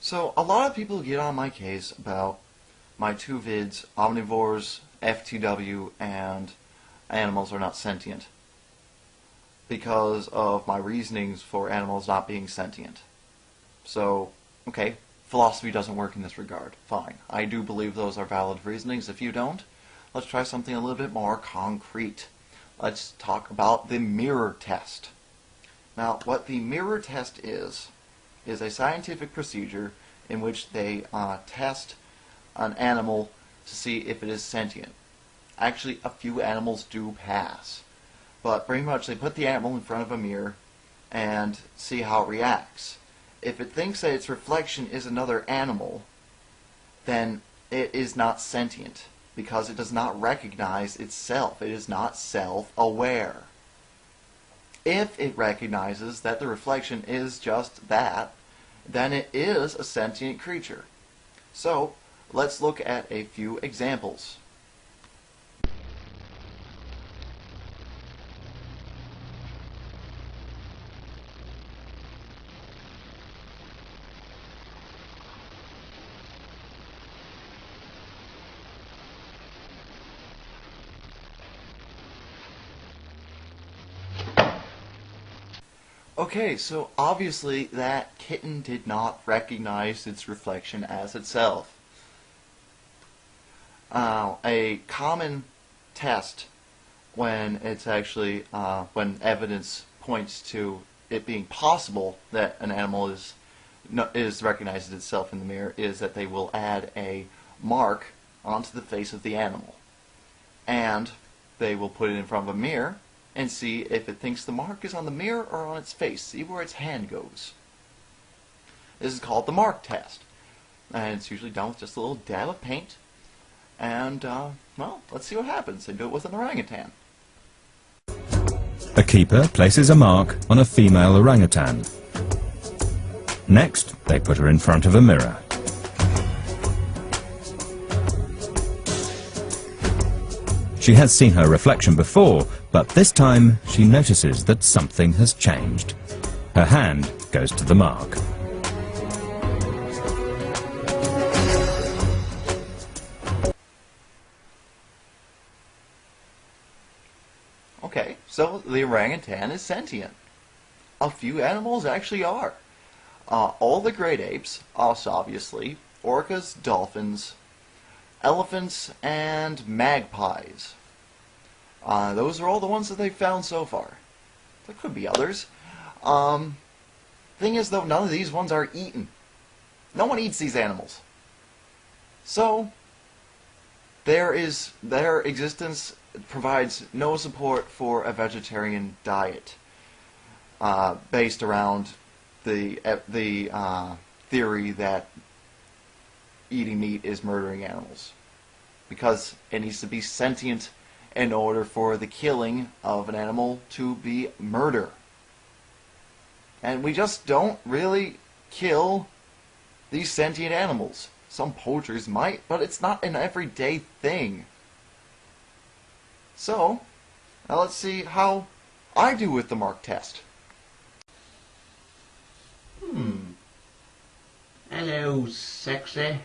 So a lot of people get on my case about my two vids, omnivores, FTW, and animals are not sentient, because of my reasonings for animals not being sentient. So, okay, philosophy doesn't work in this regard. Fine. I do believe those are valid reasonings. If you don't, let's try something a little bit more concrete. Let's talk about the mirror test. Now, what the mirror test is a scientific procedure in which they test an animal to see if it is sentient. Actually, a few animals do pass. But pretty much they put the animal in front of a mirror and see how it reacts. If it thinks that its reflection is another animal, then it is not sentient, because it does not recognize itself. It is not self-aware. If it recognizes that the reflection is just that, then it is a sentient creature. So, let's look at a few examples. Okay, so obviously that kitten did not recognize its reflection as itself. A common test when it's actually, when evidence points to it being possible that an animal is recognizes itself in the mirror, is that they will add a mark onto the face of the animal. And they will put it in front of a mirror and see if it thinks the mark is on the mirror or on its face. See where its hand goes. This is called the mark test. And it's usually done with just a little dab of paint. And, well, let's see what happens. They do it with an orangutan. A keeper places a mark on a female orangutan. Next, they put her in front of a mirror. She has seen her reflection before, but this time she notices that something has changed. Her hand goes to the mark. Okay, so the orangutan is sentient. A few animals actually are. All the great apes, us obviously, orcas, dolphins, elephants, and magpies. Those are all the ones that they've found so far. There could be others. Thing is, though, none of these ones are eaten. No one eats these animals. So, their existence provides no support for a vegetarian diet based around the theory that eating meat is murdering animals, because it needs to be sentient in order for the killing of an animal to be murder. And we just don't really kill these sentient animals. Some poachers might, but it's not an everyday thing. So, now let's see how I do with the mark test. Hello, sexy.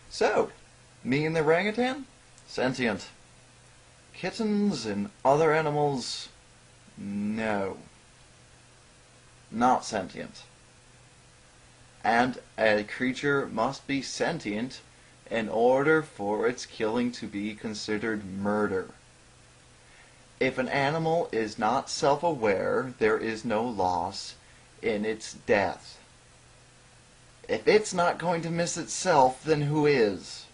So, me and the orangutan? Sentient. Kittens and other animals? No. Not sentient. And a creature must be sentient in order for its killing to be considered murder. If an animal is not self-aware, there is no loss in its death. If it's not going to miss itself, then who is?